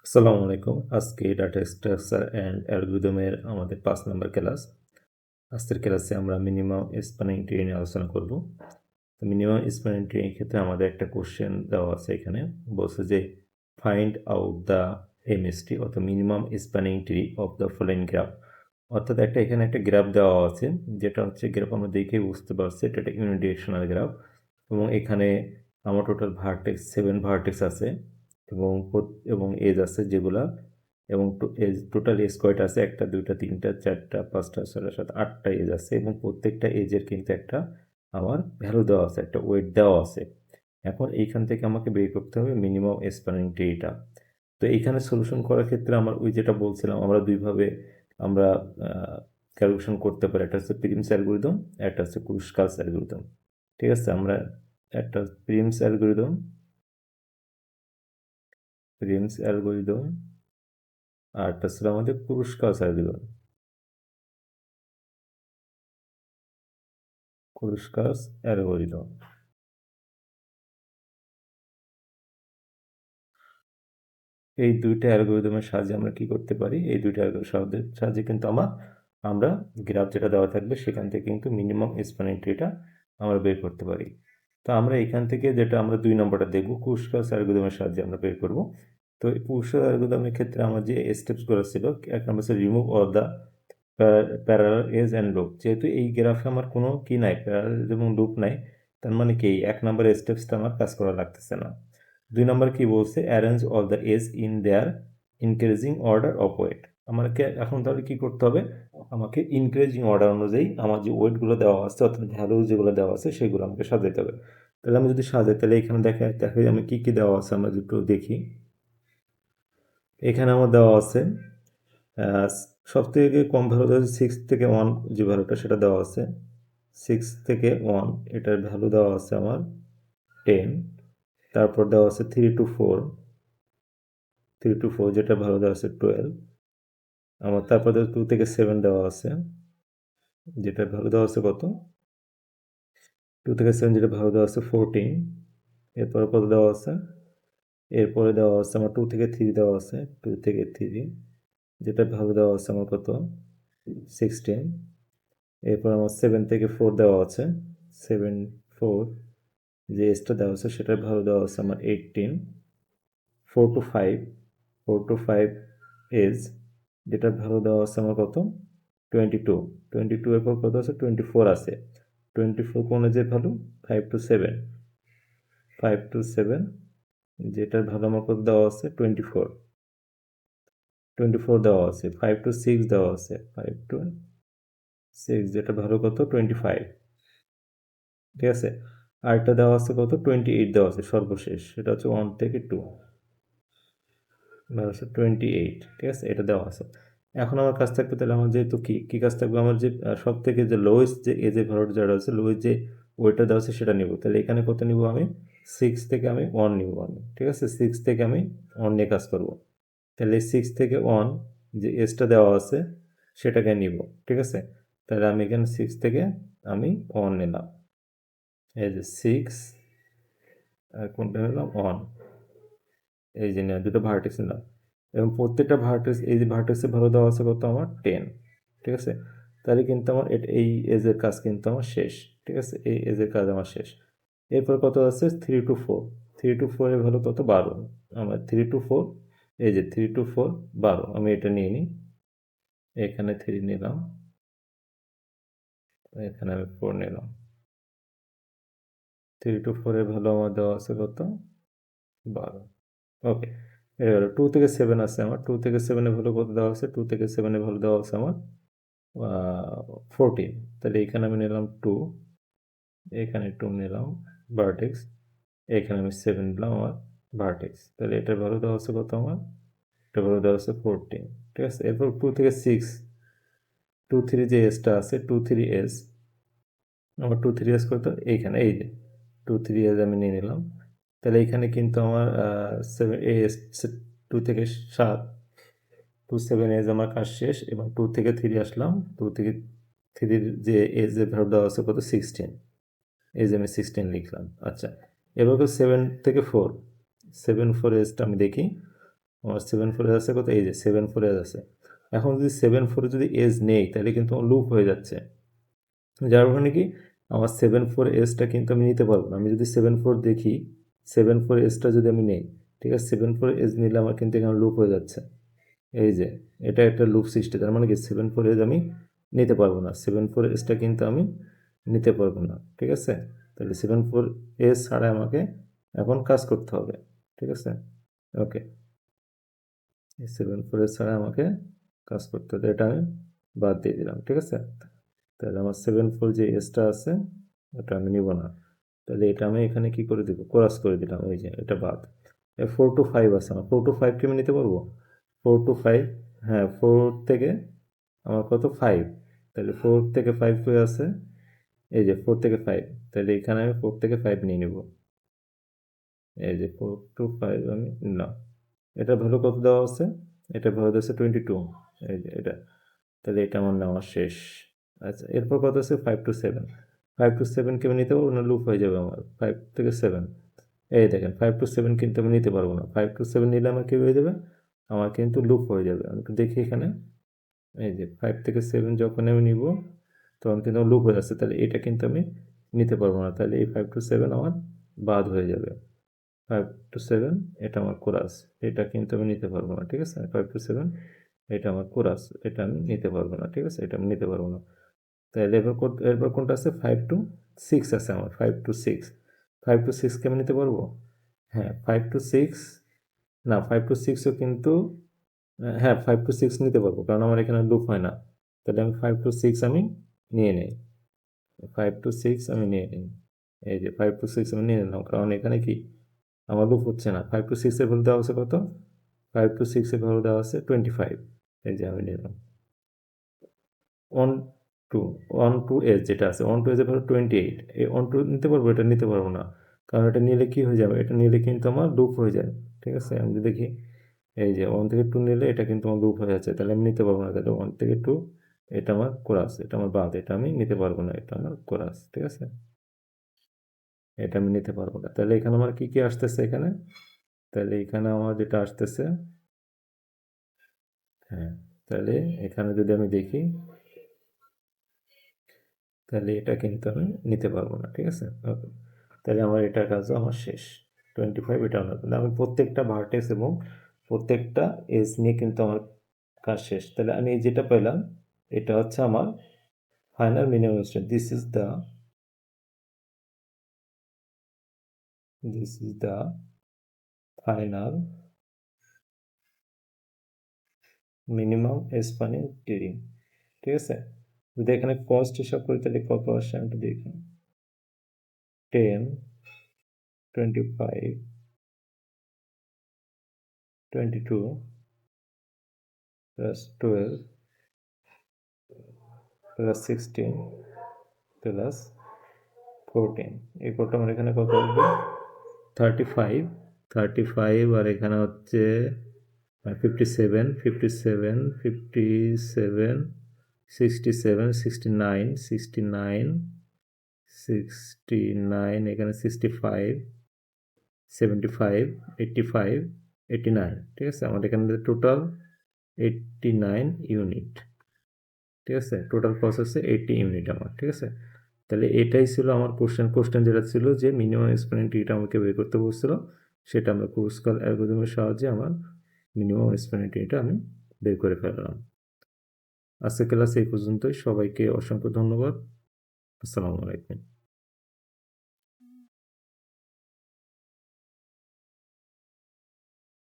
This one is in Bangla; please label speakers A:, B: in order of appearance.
A: আসসালামু আলাইকুম। আজকে ডাটা স্ট্রাকচার অ্যান্ড অ্যালগরিদমের আমাদের 5 নাম্বার ক্লাস। আজকের ক্লাসে আমরা মিনিমাম স্প্যানিং ট্রি নিয়ে আলোচনা করব। তো মিনিমাম স্প্যানিং ট্রি এর ক্ষেত্রে আমাদের একটা কোশ্চেন দেওয়া আছে এখানে। বলছে যে ফাইন্ড আউট দ্য এমএসটি অর্থাৎ minimum spanning tree of the following graph. অর্থাৎ এখানে একটা গ্রাফ দেওয়া আছে, যেটা হচ্ছে গ্রাফ আমরা দেখেই বুঝতে পারছি এটা একটা ইউনিডিরেকশনাল গ্রাফ। এবং এখানে আমার টোটাল ভার্টেক্স 7 ভার্টেক্স আছে এবং এজ আছে যেগুলা, এবং এজ টোটাল এজ কয়টা আছে? 1টা 2টা 3টা 4টা 5টা 6টা 7টা 8টা এজ আছে এবং প্রত্যেকটা এজের কিন্তু একটা আমার ভ্যালু দেওয়া আছে, একটা ওয়েট দেওয়া আছে। এখন এইখান থেকে আমাকে বের করতে হবে মিনিমাম স্প্যানিং ট্রিটা। তো এইখানে সলিউশন করার ক্ষেত্রে আমার ওই যেটা বলছিলাম, আমরা দুইভাবে আমরা ক্যালকুলেশন করতে পারি। একটা হচ্ছে প্রিমস অ্যালগরিদম, একটা হচ্ছে ক্রুশকালস অ্যালগরিদম। ঠিক আছে, আমরা একটা প্রিমস অ্যালগরিদম আর একটা ছিল আমাদের ক্রুশকালস অ্যালগরিদম। এই দুইটা অ্যালগরিদমের সাহায্যে আমরা কি করতে পারি? এই দুইটা অ্যালগরিদমের সাহায্যে কিন্তু আমরা গ্রাফ যেটা দেওয়া থাকবে সেখান থেকে কিন্তু মিনিমাম স্প্যানিং ট্রিটা আমরা বের করতে পারি। তো আমরা এখান থেকে যেটা আমরা 2 নম্বরটা দেখব, ক্রুশকালস অ্যালগরিদমের সাহায্যে আমরা বের করব। তো এই ক্রুশকালস অ্যালগরিদমের ক্ষেত্রে আমার যে স্টেপসগুলো ছিল, এক নম্বর হচ্ছে remove all the parallel edge and loop. যেহেতু এই গ্রাফে আমার কোনো কি নাই, প্যারালাল এবং লুপ নাই, তার মানে কি 1 নম্বরের স্টেপসটা আমার কাজ করা লাগতেছে না। 2 নম্বর কি বলছে? Arrange all the edge in their increasing order of weight. আমাকে এখন তাহলে কি করতে হবে? আমাকে ইনক্রিজিং অর্ডার অনুযায়ী আমার যে ওয়েটগুলো দেওয়া আছে অর্থাৎ ভ্যালু যেগুলো দেওয়া আছে সেগুলো আমাকে সাজাতে হবে। তাহলে আমি যদি সাজাই তাহলে এখানে দেখাই আমি কি কি দেওয়া আছে, আমরা একটু দেখি। এখানে আমার দেওয়া আছে সব থেকে কম ভ্যালু দেওয়া আছে 6 থেকে 1, যে ভ্যালুটা সেটা দেওয়া আছে 6 থেকে 1, এটার ভ্যালু দেওয়া আছে আমার 10। তারপর দেওয়া আছে 3 to 4 যেটা ভ্যালু দেওয়া আছে 12। আমার তারপর 2 থেকে 7 দেওয়া আছে, যেটা ভ্যালু দেওয়া আছে কত? 2 থেকে 7 যেটা ভ্যালু দেওয়া আছে 14। এরপরে কত দেওয়া আছে? এরপরে দেওয়া আছে আমার 2 থেকে 3 দেওয়া আছে, 2 থেকে 3 যেটা ভ্যালু দেওয়া আছে আমার কত? 16। এরপর আমার 7 থেকে 4 দেওয়া আছে, 7 4 যে এজটা দেওয়া আছে সেটার ভ্যালু দেওয়া আছে আমার 18। 4 to 5 4 to 5 এজ যেটার ভ্যালু দেওয়া আছে আমার কত? 22। 22 এর পর কত আছে? 24 আছে। 24 কোন এজের ভ্যালু? 5 to 7 5 to 7 যেটার ভ্যালু আমার কত দেওয়া আছে? 24 24 দেওয়া আছে। 5 to 6 দেওয়া আছে, 5 to 6 যেটা ভ্যালু কত? 25। ঠিক আছে, আরেকটা দেওয়া আছে কত? 28 দেওয়া আছে সর্বশেষ, সেটা হচ্ছে 1 থেকে 2 দেওয়া আছে 28। ঠিক আছে, এটা দেওয়া আছে। এখন আমার কাজ থাকবে, তাহলে আমার যেহেতু কি কাজ থাকবে? আমার যে সব থেকে যে লোয়েস্ট যে এজের ভ্যালুটা যেটা আছে, লোয়েস্ট যে ওয়েটটা দেওয়া আছে সেটা নিব। তাহলে এখানে কত নিব আমি? 6 থেকে আমি 1 নিব আমি। ঠিক আছে, 6 থেকে আমি 1 নিয়ে কাজ করব। তাহলে 6 থেকে 1 যে এজটা দেওয়া আছে সেটাকে নিব। ঠিক আছে, তাহলে আমি এখানে 6 থেকে আমি 1 নিলাম। এই যে 6 আর কোনটা নিলাম? 1। এই যে দুটো ভার্টেক্স নিলাম এবং প্রত্যেকটা ভার্টেক্স, এই যে ভার্টেক্সের ভ্যালু দেওয়া আছে কত আমার? 10। ঠিক আছে, তাহলে কিন্তু আমার এই এজের কাজ কিন্তু আমার শেষ। ঠিক আছে, এই এজের কাজ আমার শেষ। এরপর কত আছে? 3 to 4। 3 to 4 এর ভ্যালু কত? 12। আমার 3 to 4, এই যে 3 to 4 12, আমি এটা নিয়ে নিই। এখানে 3 নিলাম, এখানে আমি 4 নিলাম। 3 to 4 এর ভ্যালু আমার দেওয়া আছে কত? 12। ওকে, এটা হলো 2 থেকে 7 আছে আমার। 2 থেকে 7 এর ভ্যালু কত দেওয়া আছে? 2 থেকে 7 এর ভ্যালু দেওয়া আছে আমার 14। তাহলে এখানে আমি নিলাম 2, এখানে 2 নিলাম ভার্টেক্স, এখানে আমি 7 নিলাম আমার ভার্টেক্স। তাহলে এটার ভ্যালু দেওয়া আছে কত আমার? এটার ভ্যালু দেওয়া আছে 14। ঠিক আছে, এরপর 2 থেকে 6, 2 3 যে এসটা আছে 2 3 এস, আমার 2 3 এস কত? এইখানে এই যে 2 3 এস আমি নিয়ে নিলাম। তাহলে এখানে কিন্তু আমার 7 এস 2 থেকে 7 2 7 এজ আমার কাজ শেষ এবং 2 থেকে 3 আসলাম। 2 থেকে 3 যে এজ এর ভ্যালু দেওয়া আছে কত? 16। এজ আমি 16 লিখলাম। আচ্ছা, এবার 7 থেকে 4, 7 4 এজটা আমি দেখি। আমার 7 4 এজ আছে কত, এই যে 7 4 এজ আছে। এখন যদি 7 4 যদি এজ নেই তাহলে কিন্তু আমার লুপ হয়ে যাচ্ছে, যার কারণে কি আমার 7 4 এজটা কিন্তু আমি নিতে পারবো না। আমি যদি 7 4 দেখি, 7 4 এজটা যদি আমি নেই, ঠিক আছে, 7 4 এজ নিলে আমার কিন্তু এখানে লুপ হয়ে যাচ্ছে। এই যে এটা একটা লুপ সৃষ্টি, তার মানে কি 7 4 এজ আমি নিতে পারবো না, 7 4 এজটা কিন্তু আমি নিতে পারবো না, ঠিক আছে। তাহলে 7 4 এজ ছাড়া আমাকে এখন কাজ করতে হবে, ঠিক আছে। ওকে, 7 4 এজ ছাড়া আমাকে কাজ করতে হবে, এটা আমি বাদ দিয়ে দিলাম, ঠিক আছে। তাহলে আমার 7 4 যে এজটা আছে ওটা আমি নিব না, তাহলে এটা আমি এখানে কি করে দেবো, ক্রস করে দিলাম, ওই যে এটা বাদ। 4 to 5 আছে আমার, 4 to 5 কি আমি নিতে পারবো? 4 to 5, হ্যাঁ 4 থেকে আমার কত 5, তাহলে 4 থেকে 5 হয়ে আছে, এই যে 4 থেকে 5, তাহলে এখানে আমি 4 থেকে 5 নিয়ে নেব, এই যে 4 to 5 আমি নিলাম। এটা ভ্যালু কত দেওয়া আছে, এটা ভ্যালু আছে 22, এই যে এটা, তাহলে এটা আমার নেওয়া শেষ। আচ্ছা, এরপর কত আছে 5 to 7, 5 to 7 কি আমি নিতে পারবো না, লুপ হয়ে যাবে আমার 5 থেকে 7। এই দেখেন 5 to 7 কিন্তু আমি নিতে পারবো না, 5 to 7 নিলে আমার কি হয়ে যাবে, আমার কিন্তু লুপ হয়ে যাবে। আমি দেখি এখানে, এই যে 5 থেকে 7 যখন আমি নিব তখন কিন্তু আমার লুপ হয়ে যাচ্ছে, তাহলে এটা কিন্তু আমি নিতে পারবো না, তাহলে এই 5 to 7 আমার বাদ হয়ে যাবে। 5 to 7 এটা আমার কোরাস, এটা কিন্তু আমি নিতে পারবো না, ঠিক আছে। 5 to 7 এটা আমার কোরাস, এটা আমি নিতে পারবো না, ঠিক আছে, এটা আমি নিতে পারবো না। তাহলে এরপর কোনটা আছে, 5 to 6 আছে আমার, 5 to 6, 5 to 6 কে আমি নিতে পারবো, হ্যাঁ 5 to 6, না 5 to 6 ও কিন্তু, হ্যাঁ 5 to 6 নিতে পারবো, কারণ আমার এখানে লুপ হয় না। তাহলে আমি 5 to 6 আমি নিয়ে নিই, 5 to 6 আমি নিয়ে নিই, এই যে 5 to 6 আমি নিয়ে নিলাম, কারণ এখানে কি আমার লুপ হচ্ছে না। 5 to 6 এর ভ্যালু দেওয়া আছে কত, 5 to 6 এর ভ্যালু দেওয়া আছে 25, এই যে আমি নিলাম। 1 2, 1 2 এজ যেটা আছে, 1 2 এজ এর ভ্যালু 28, এই 1 2 নিতে পারবো, এটা নিতে পারবো না, কারণ এটা নিলে কি হয়ে যাবে, এটা নিলে কিন্তু আমার লুপ হয়ে যায়, ঠিক আছে। আমি যদি দেখি, এই যে 1 থেকে 2 নিলে এটা কিন্তু আমার লুপ হয়ে যাচ্ছে, তাহলে আমি নিতে পারবো না, তাহলে 1 থেকে 2 এটা আমার কোরাস, এটা আমার বাদ, এটা আমি নিতে পারবো না, এটা আমার কোরাস, ঠিক আছে, এটা আমি নিতে পারবো না। তাহলে এখানে আমার কি কি আসতেছে এখানে, তাহলে এখানে আমার যেটা আসতেছে, হ্যাঁ তাহলে এখানে যদি আমি দেখি, তাহলে এটা কিন্তু আমি নিতে পারবো না, ঠিক আছে। ওকে, তাহলে আমার এটার কাজও আমার শেষ, 25 এটা আমার, তাহলে আমি প্রত্যেকটা ভার্টেক্স এবং প্রত্যেকটা এজ নিয়ে কিন্তু আমার কাজ শেষ। তাহলে আমি যেটা পেলাম এটা হচ্ছে আমার final minimum state, this is the final minimum spanning tree, ঠিক আছে। যদি এখানে কস্ট হিসাব করি তাহলে কত আসে আমি একটু দেখি, 10 25 22 plus 12 plus 16 plus 14, এই কোডটা আমার এখানে কত আসবে, 35, 35, আর এখানে হচ্ছে 57 57 57 67 69 69 69, এখানে 65 75 85 89, ঠিক আছে। আমাদের এখানে টোটাল 89 ইউনিট, ঠিক আছে, টোটাল প্রসেসে 80 ইউনিট আমার, ঠিক আছে। তাহলে এটাই ছিল আমার কোশ্চেন যেটা ছিল যে মিনিমাম এক্সপোনেন্ট ট্রিটা আমাকে বের করতে বলছিল, সেটা আমরা ক্রুস্কাল অ্যালগরিদমের সাহায্যে আমার মিনিমাম এক্সপোনেন্ট ট্রিটা আমি বের করে ফেললাম। আজকের ক্লাস এই পর্যন্তই, সবাইকে অসংখ্য ধন্যবাদ, আসসালামু আলাইকুম।